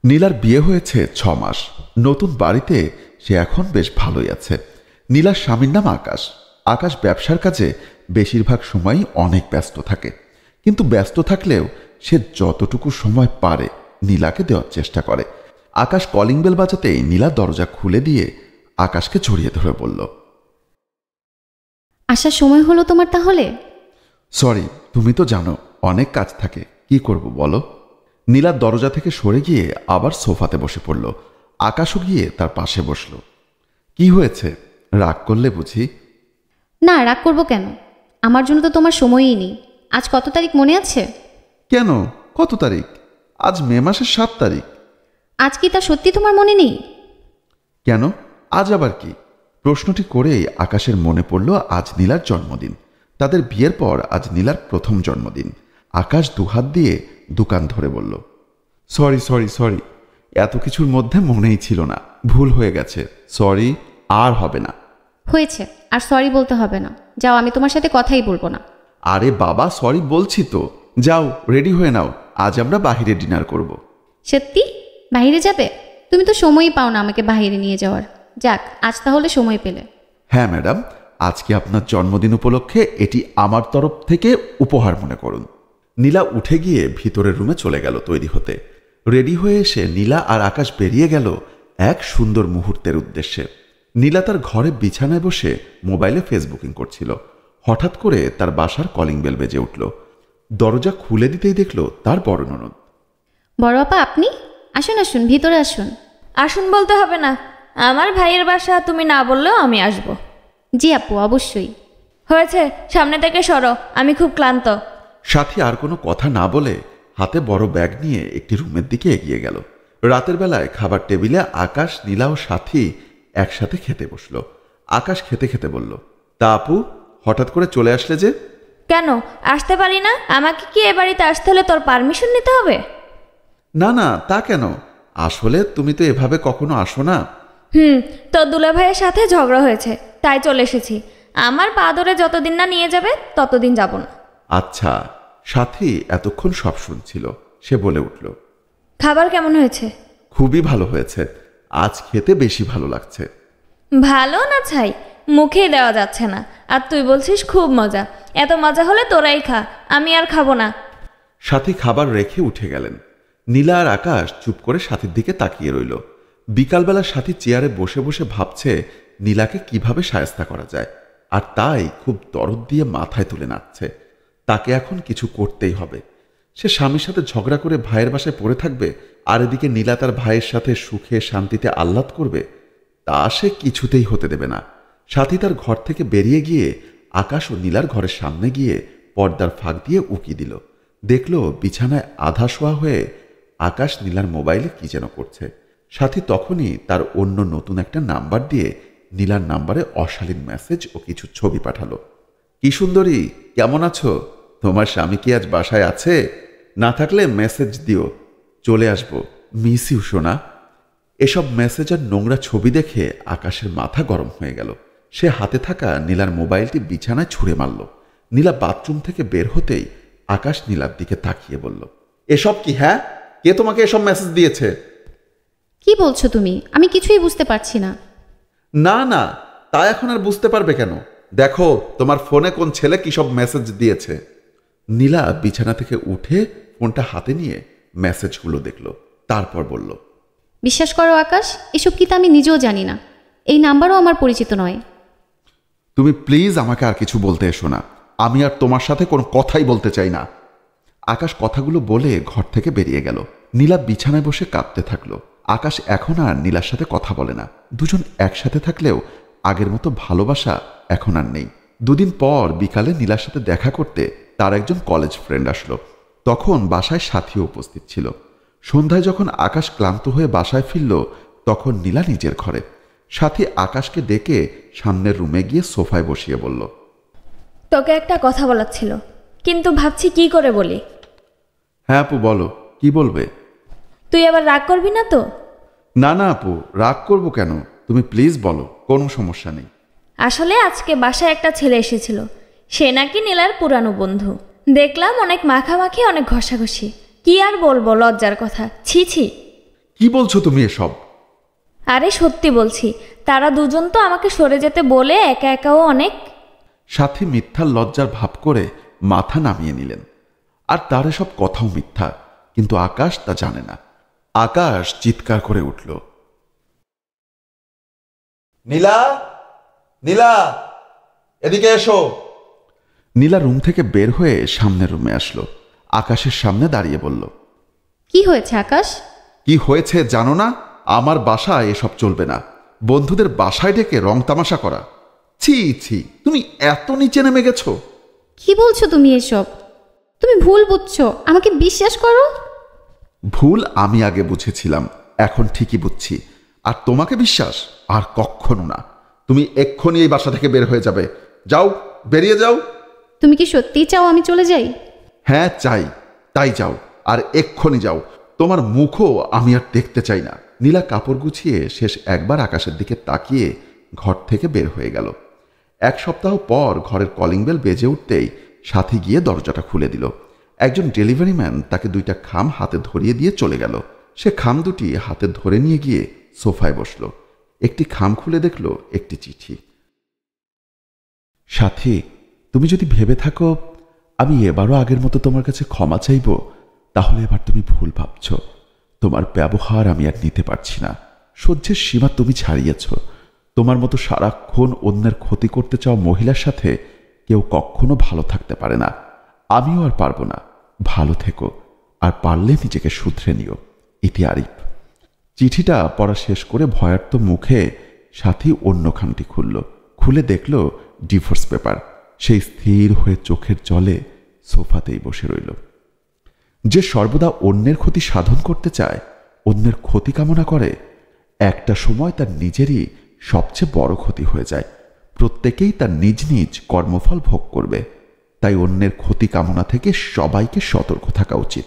নীলার বিয়ে হয়েছে 6 মাস। নতুন বাড়িতে সে এখন বেশ ভালোই আছে। নীলার স্বামীর নাম আকাশ। আকাশ ব্যবসার কাজে বেশিরভাগ সময়ই অনেক ব্যস্ত থাকে, কিন্তু ব্যস্ত থাকলেও সে যতটুকু সময় পারে নীলাকে দেওয়ার চেষ্টা করে। আকাশ কলিং বেল বাজাতেই নীলা দরজা খুলে দিয়ে আকাশকে জড়িয়ে ধরে বলল, আসার সময় হলো তোমার তাহলে? সরি, তুমি তো জানো অনেক কাজ থাকে, কি করব বলো। নীলা দরজা থেকে সরে গিয়ে আবার সোফাতে বসে পড়ল। আকাশও গিয়ে তার পাশে বসল। কি হয়েছে, রাগ করলে বুঝি? না, রাগ করবো কেন? আমার জন্য তো তোমার সময়ই নেই। আজ কত তারিখ মনে আছে? কেন, কত তারিখ? আজ মে মাসের 7 তারিখ। আজ কি তা সত্যি তোমার মনে নেই? কেন, আজ আবার কি? প্রশ্নটি করেই আকাশের মনে পড়ল আজ নীলার জন্মদিন। তাদের বিয়ের পর আজ নীলার প্রথম জন্মদিন। আকাশ দুহাত দিয়ে দোকান ধরে বলল, সরি সরি সরি, এত কিছুর মধ্যে মনেই ছিল না, ভুল হয়ে গেছে, সরি, আর হবে না। হয়েছে, আর সরি বলতে হবে না। যাও, আমি তোমার সাথে কথাই বলবো না। আরে বাবা, সরি বলছি তো। যাও, রেডি হয়ে নাও, আজ আমরা বাহিরে ডিনার করব। সত্যি বাইরে যাবে? তুমি তো সময়ই পাও না আমাকে বাইরে নিয়ে যাওয়ার। যাক, আজ তাহলে সময় পেলে। হ্যাঁ ম্যাডাম, আজকে আপনার জন্মদিন উপলক্ষে এটি আমার তরফ থেকে উপহার মনে করুন। নীলা উঠে গিয়ে ভিতরের রুমে চলে গেল তৈরি হতে। রেডি হয়ে এসে নীলা আর আকাশ বেরিয়ে গেল এক সুন্দর মুহূর্তের উদ্দেশ্যে। নীলা তার ঘরে বিছানায় বসে মোবাইলে ফেসবুকিং করছিল। হঠাৎ করে তার বাসার কলিং বেল বেজে উঠল। দরজা খুলে দিতেই দেখল তার বড় ননদ। বড় আপা, আপনি আসুন আসুন, ভিতরে আসুন। আসুন বলতে হবে না, আমার ভাইয়ের বাসা, তুমি না বললেও আমি আসব। জি আপু, অবশ্যই। হয়েছে, সামনে থেকে সরো, আমি খুব ক্লান্ত। সাথী আর কোনো কথা না বলে হাতে বড় ব্যাগ নিয়ে একটি রুমের দিকে এগিয়ে গেল। রাতের বেলায় খাবার টেবিলে আকাশ, নীলা ও সাথী একসাথে খেতে বসলো। আকাশ খেতে খেতে বলল, তা আপু, হঠাৎ করে চলে আসলে যে? কেন আসতে পারি না? আমাকে কি এ বাড়িতে আসতে হলে তোর পারমিশন নিতে হবে? না না, তা কেন, আসলে তুমি তো এভাবে কখনো আসো না। তোর দুলা ভাইয়ের সাথে ঝগড়া হয়েছে, তাই চলে এসেছি। আমার পা ধরে যতদিন না নিয়ে যাবে ততদিন যাব না। আচ্ছা। সাথী এতক্ষণ সব শুনছিল। সে বলে উঠল, খাবার কেমন হয়েছে? খুবই ভালো হয়েছে, আজ খেতে বেশি ভালো লাগছে। ভালো না ছাই, মুখেই দেওয়া যাচ্ছে না। আর তুই বলছিস খুব মজা। এত মজা হলে তোরাই খা, আমি আর খাবো না। সাথী খাবার রেখে উঠে গেলেন। নীলা আর আকাশ চুপ করে সাথীর দিকে তাকিয়ে রইল। বিকালবেলা সাথী চেয়ারে বসে বসে ভাবছে নীলাকে কিভাবে শায়েস্তা করা যায়, আর তাই খুব দরদ দিয়ে মাথায় তুলে নাচছে। তাকে এখন কিছু করতেই হবে। সে স্বামীর সাথে ঝগড়া করে ভাইয়ের বাসায় পড়ে থাকবে, আর এদিকে নীলা তার ভাইয়ের সাথে সুখে শান্তিতে আহ্লাদ করবে? তা সে কিছুতেই হতে দেবে না। সাথী তার ঘর থেকে বেরিয়ে গিয়ে আকাশ ও নীলার ঘরের সামনে গিয়ে পর্দার ফাঁক দিয়ে উকি দিল। দেখল বিছানায় আধা শোয়া হয়ে আকাশ নীলার মোবাইলে কি যেন করছে। সাথী তখনই তার অন্য নতুন একটা নাম্বার দিয়ে নীলার নাম্বারে অশালীন মেসেজ ও কিছু ছবি পাঠালো। কি সুন্দরী, কেমন আছো? তোমার স্বামী কি আজ বাসায় আছে? না থাকলে মেসেজ দিও, চলে আসবো, মিস ইউ সোনা। এসব মেসেজ আর নোংরা ছবি দেখে আকাশের মাথা গরম হয়ে গেল। সে হাতে থাকা নীলার মোবাইলটি বিছানায় ছুঁড়ে মারল। নীলা বাথরুম থেকে বের হতেই আকাশ নীলার দিকে তাকিয়ে বলল, এসব কি? হ্যাঁ, কে তোমাকে এসব মেসেজ দিয়েছে? কি বলছো তুমি? আমি কিছুই বুঝতে পারছি না। না না, তা এখন আর বুঝতে পারবে কেন? দেখো তোমার ফোনে কোন ছেলে কি সব মেসেজ দিয়েছে। নীলা বিছানা থেকে উঠে ফোনটা হাতে নিয়ে মেসেজগুলো দেখল, তারপর বলল, বিশ্বাস করো আকাশ, এসব কি তা আমি নিজেও জানি না। এই নাম্বারও আমার পরিচিত নয়। তুমি প্লিজ আমাকে আর কিছু বলতে এসো না, আমি আর তোমার সাথে কোনো কথাই বলতে চাই না। আকাশ কথাগুলো বলে ঘর থেকে বেরিয়ে গেল। নীলা বিছানায় বসে কাঁদতে থাকলো। আকাশ এখন আর নীলার সাথে কথা বলে না। দুজন একসাথে থাকলেও আগের মতো ভালোবাসা এখন আর নেই। দুদিন পর বিকালে নীলার সাথে দেখা করতে তার একজন কলেজ ফ্রেন্ড আসলো। তখন বাসায় সাথীও উপস্থিত ছিল। সন্ধ্যায় যখন আকাশ ক্লান্ত হয়ে বাসায় ফিরল, তখন নীলা নিজের ঘরে। সাথী আকাশকে ডেকে সামনের রুমে গিয়ে সোফায় বসিয়ে বলল, তোকে একটা কথা বলার ছিল, কিন্তু ভাবছি কি করে বলি। হ্যাঁ আপু, বলো, কি বলবে? তুই আবার রাগ করবি না তো? না না আপু, রাগ করবো কেন, তুমি প্লিজ বলো, কোনো সমস্যা নেই। আসলে আজকে বাসায় একটা ছেলে এসেছিল। সে নাকি নীলার পুরানো বন্ধু। দেখলাম অনেক মাখামাখি, অনেক ঘষাঘষি। কি আর বলবো, লজ্জার কথা, ছি ছি। কি বলছো তুমি এসব? আরে সত্যি বলছি, তারা দুজন তো আমাকে সরে যেতে বলে একা একাও অনেক। সাথী মিথ্যা লজ্জার ভাব করে মাথা নামিয়ে নিলেন। আর তার এসব কথাও মিথ্যা, কিন্তু আকাশ তা জানে না। আকাশ চিৎকার করে উঠল, নীলা, নীলা, এদিকে এসো। নীলা রুম থেকে বের হয়ে সামনের রুমে আসলো। আকাশের সামনে দাঁড়িয়ে বলল, কি হয়েছে আকাশ? কি হয়েছে জানো না? আমার বাসায় এসব চলবে না। বন্ধুদের বাসায় ডেকে রং তামাশা করা। ছি ছি, তুমি এত নিচে নেমে গেছো। কি বলছো তুমি এসব? তুমি ভুল বুঝছো, আমাকে বিশ্বাস করো। ভুল আমি আগে বুঝেছিলাম, এখন ঠিকই বুঝছি। আর তোমাকে বিশ্বাস আর কখনো না। তুমি এক্ষুনি এই বাসা থেকে বের হয়ে যাবে। যাও, বেরিয়ে যাও। তুমি কি সত্যিই চাও আমি চলে যাই? হ্যাঁ চাই, তাই যাও, আর এক্ষুনি যাও। তোমার মুখও আমি আর দেখতে চাই না। নীলা কাপড় গুছিয়ে শেষ একবার আকাশের দিকে তাকিয়ে ঘর থেকে বের হয়ে গেল। এক সপ্তাহ পর ঘরের কলিং বেল বেজে উঠতেই সাথী গিয়ে দরজাটা খুলে দিল। একজন ডেলিভারি ম্যান তাকে 2টা খাম হাতে ধরিয়ে দিয়ে চলে গেল। সে খাম দুটি হাতে ধরে নিয়ে গিয়ে সোফায় বসল। একটি খাম খুলে দেখল একটি চিঠি। সাথী, তুমি যদি ভেবে থাকো আমি এবারও আগের মতো তোমার কাছে ক্ষমা চাইব, তাহলে এবার তুমি ভুল ভাবছ। তোমার ব্যবহার আমি আর নিতে পারছি না। সহ্যের সীমা তুমি ছাড়িয়েছ। তোমার মতো সারাক্ষণ অন্যের ক্ষতি করতে চাওয়া মহিলার সাথে কেউ কখনো ভালো থাকতে পারে না। আমিও আর পারবো না। ভালো থেকো, আর পারলে নিজেকে শুধরে নিও। ইতি আরিফ। চিঠিটা পড়া শেষ করে ভয়ার্ত মুখে সাথী অন্য খামটি খুলল। খুলে দেখল ডিভোর্স পেপার। সেই স্থির হয়ে চোখের জলে সোফাতেই বসে রইল। যে সর্বদা অন্যের ক্ষতি সাধন করতে চায়, অন্যের ক্ষতি কামনা করে, একটা সময় তার নিজেরই সবচেয়ে বড় ক্ষতি হয়ে যায়। প্রত্যেকেই তার নিজ নিজ কর্মফল ভোগ করবে। তাই অন্যের ক্ষতি কামনা থেকে সবাইকে সতর্ক থাকা উচিত।